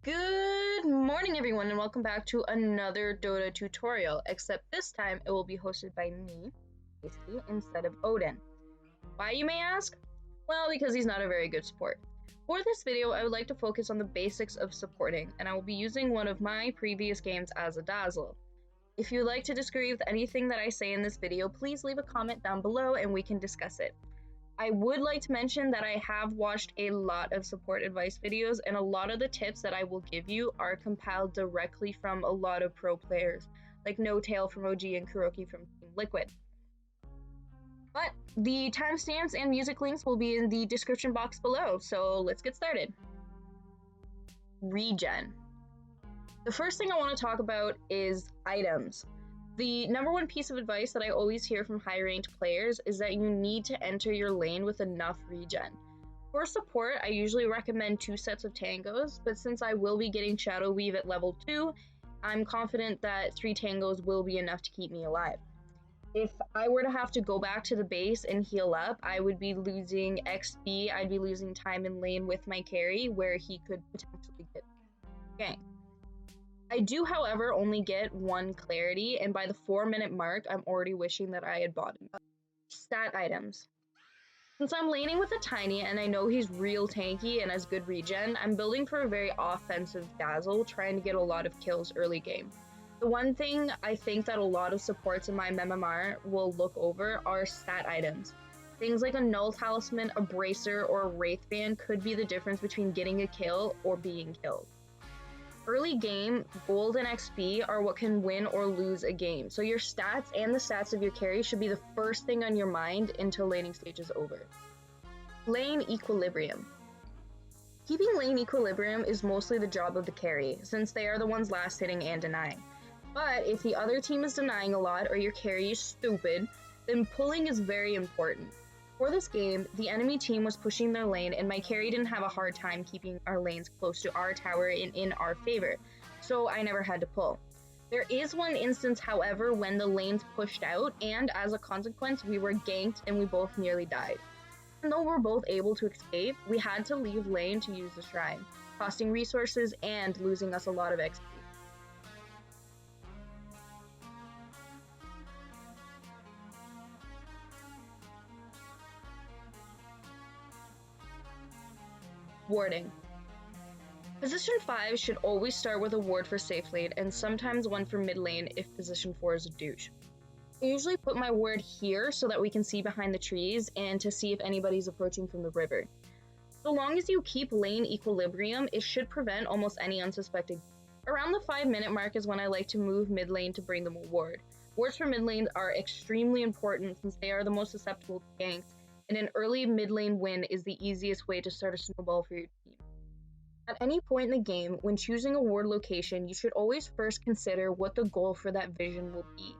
Good morning everyone and welcome back to another Dota tutorial, except this time it will be hosted by me, Casey, instead of Odin. Why, you may ask? Well, because he's not a very good support. For this video, I would like to focus on the basics of supporting, and I will be using one of my previous games as a Dazzle. If you would like to disagree with anything that I say in this video, please leave a comment down below and we can discuss it. I would like to mention that I have watched a lot of support advice videos, and a lot of the tips that I will give you are compiled directly from a lot of pro players, like No Tail from OG and Kuroki from Team Liquid. But the timestamps and music links will be in the description box below, so let's get started. Regen. The first thing I want to talk about is items. The number one piece of advice that I always hear from high-ranked players is that you need to enter your lane with enough regen. For support, I usually recommend 2 sets of tangos, but since I will be getting Shadow Weave at level 2, I'm confident that 3 tangos will be enough to keep me alive. If I were to have to go back to the base and heal up, I would be losing XP, I'd be losing time in lane with my carry, where he could potentially get ganked. I do, however, only get 1 clarity, and by the 4-minute mark, I'm already wishing that I had bought it. Stat items. Since I'm laning with a Tiny and I know he's real tanky and has good regen, I'm building for a very offensive Dazzle, trying to get a lot of kills early game. The one thing I think that a lot of supports in my MMR will look over are stat items. Things like a Null Talisman, a Bracer, or a Wraith Band could be the difference between getting a kill or being killed. Early game, gold and XP are what can win or lose a game, so your stats and the stats of your carry should be the first thing on your mind until laning stage is over. Lane equilibrium. Keeping lane equilibrium is mostly the job of the carry, since they are the ones last hitting and denying. But if the other team is denying a lot or your carry is stupid, then pulling is very important. For this game, the enemy team was pushing their lane and my carry didn't have a hard time keeping our lanes close to our tower and in our favor, so I never had to pull. There is one instance, however, when the lanes pushed out and as a consequence we were ganked and we both nearly died. Even though we're both able to escape, we had to leave lane to use the shrine, costing resources and losing us a lot of XP. Warding. Position 5 should always start with a ward for safe lane and sometimes one for mid lane if position 4 is a douche. I usually put my ward here so that we can see behind the trees and to see if anybody's approaching from the river. So long as you keep lane equilibrium, it should prevent almost any unsuspected. Around the 5-minute mark is when I like to move mid lane to bring them a ward. Wards for mid lane are extremely important since they are the most susceptible to ganks, and an early mid lane win is the easiest way to start a snowball for your team. At any point in the game, when choosing a ward location, you should always first consider what the goal for that vision will be.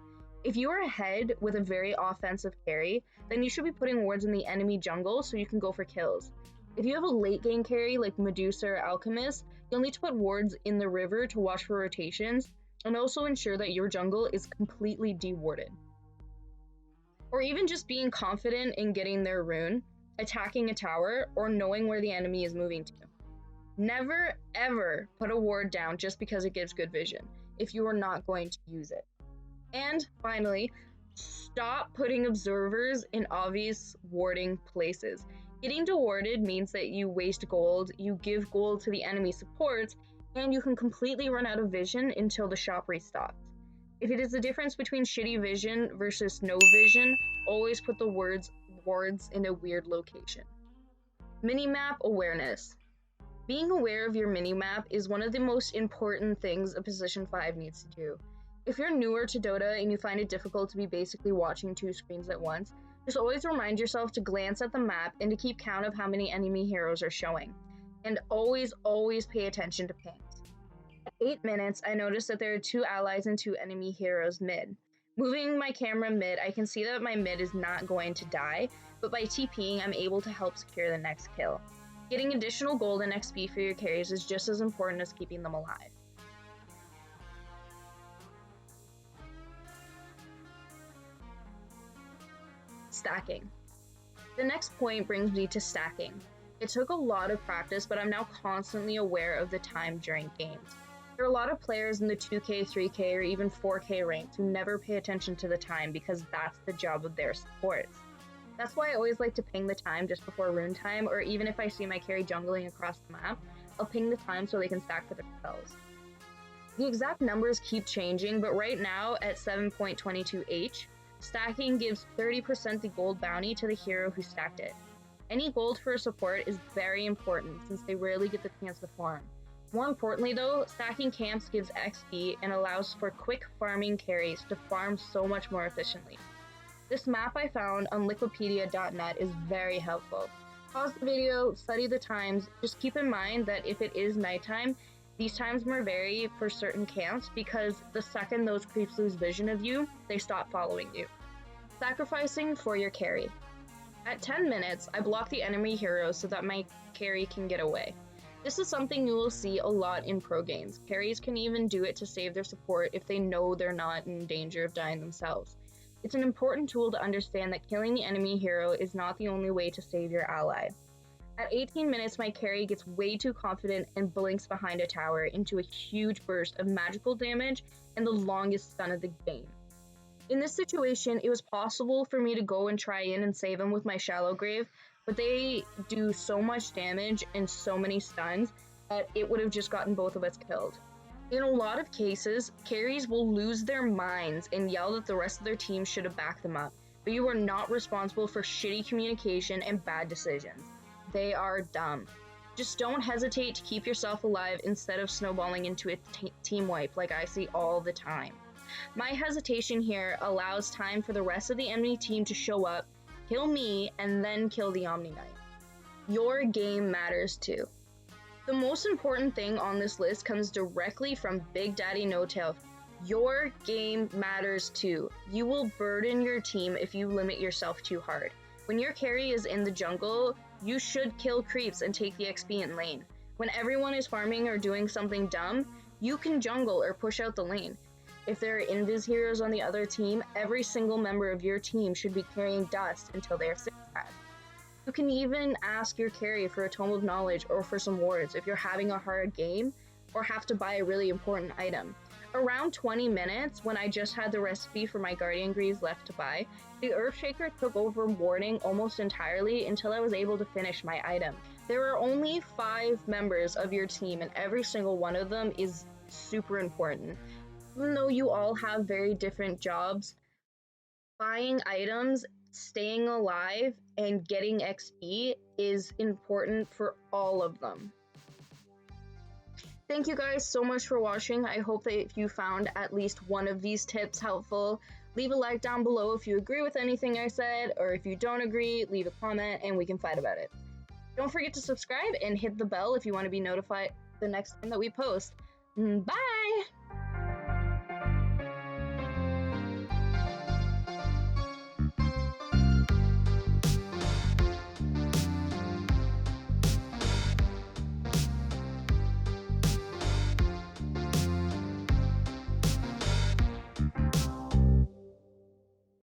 If you are ahead with a very offensive carry, then you should be putting wards in the enemy jungle so you can go for kills. If you have a late game carry like Medusa or Alchemist, you'll need to put wards in the river to watch for rotations, and also ensure that your jungle is completely dewarded. Or even just being confident in getting their rune, attacking a tower, or knowing where the enemy is moving to. Never ever put a ward down just because it gives good vision, if you are not going to use it. And finally, stop putting observers in obvious warding places. Getting dewarded means that you waste gold, you give gold to the enemy supports, and you can completely run out of vision until the shop restocks. If it is the difference between shitty vision versus no vision, always put the wards in a weird location. Minimap awareness. Being aware of your minimap is one of the most important things a Position 5 needs to do. If you're newer to Dota and you find it difficult to be basically watching 2 screens at once, just always remind yourself to glance at the map and to keep count of how many enemy heroes are showing. And always pay attention to pings. At 8 minutes, I noticed that there are 2 allies and 2 enemy heroes mid. Moving my camera mid, I can see that my mid is not going to die, but by TPing, I'm able to help secure the next kill. Getting additional gold and XP for your carries is just as important as keeping them alive. Stacking. The next point brings me to stacking. It took a lot of practice, but I'm now constantly aware of the time during games. There are a lot of players in the 2K, 3K, or even 4K ranks who never pay attention to the time because that's the job of their supports. That's why I always like to ping the time just before rune time, or even if I see my carry jungling across the map, I'll ping the time so they can stack for themselves. The exact numbers keep changing, but right now at 7.22H, stacking gives 30% the gold bounty to the hero who stacked it. Any gold for a support is very important since they rarely get the chance to farm. More importantly though, stacking camps gives XP and allows for quick farming carries to farm so much more efficiently. This map I found on liquipedia.net is very helpful. Pause the video, study the times, just keep in mind that if it is nighttime, these times may vary for certain camps because the second those creeps lose vision of you, they stop following you. Sacrificing for your carry. At 10 minutes, I block the enemy heroes so that my carry can get away. This is something you will see a lot in pro games. Carries can even do it to save their support if they know they're not in danger of dying themselves. It's an important tool to understand that killing the enemy hero is not the only way to save your ally. At 18 minutes, my carry gets way too confident and blinks behind a tower into a huge burst of magical damage and the longest stun of the game. In this situation, it was possible for me to go and try in and save him with my shallow grave, but they do so much damage and so many stuns that it would have just gotten both of us killed. In a lot of cases, carries will lose their minds and yell that the rest of their team should have backed them up, but you are not responsible for shitty communication and bad decisions. They are dumb. Just don't hesitate to keep yourself alive instead of snowballing into a team wipe like I see all the time. My hesitation here allows time for the rest of the enemy team to show up, kill me, and then kill the Omni Knight. Your game matters too. The most important thing on this list comes directly from Big Daddy No Tail. Your game matters too. You will burden your team if you limit yourself too hard. When your carry is in the jungle, you should kill creeps and take the XP in lane. When everyone is farming or doing something dumb, you can jungle or push out the lane. If there are invis heroes on the other team, every single member of your team should be carrying dust until they are sad. You can even ask your carry for a Tome of Knowledge or for some wards if you're having a hard game or have to buy a really important item. Around 20 minutes, when I just had the recipe for my Guardian Greaves left to buy, the Earthshaker took over warding almost entirely until I was able to finish my item. There are only 5 members of your team and every single one of them is super important. Even though you all have very different jobs, buying items, staying alive, and getting XP is important for all of them. Thank you guys so much for watching. I hope that you found at least one of these tips helpful. Leave a like down below if you agree with anything I said, or if you don't agree, leave a comment and we can fight about it. Don't forget to subscribe and hit the bell if you want to be notified the next time that we post. Bye!